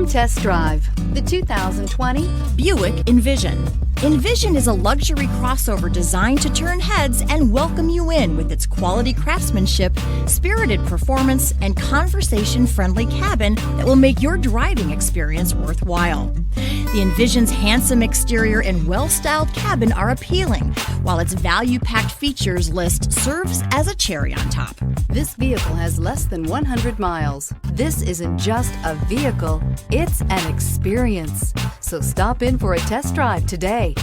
Come test drive the 2020 Buick Envision. Envision is a luxury crossover designed to turn heads and welcome you in with its quality craftsmanship, spirited performance, and conversation-friendly cabin that will make your driving experience worthwhile. The Envision's handsome exterior and well-styled cabin are appealing, while its value-packed features list serves as a cherry on top. This vehicle has less than 100 miles. This isn't just a vehicle, it's an experience. So stop in for a test drive today.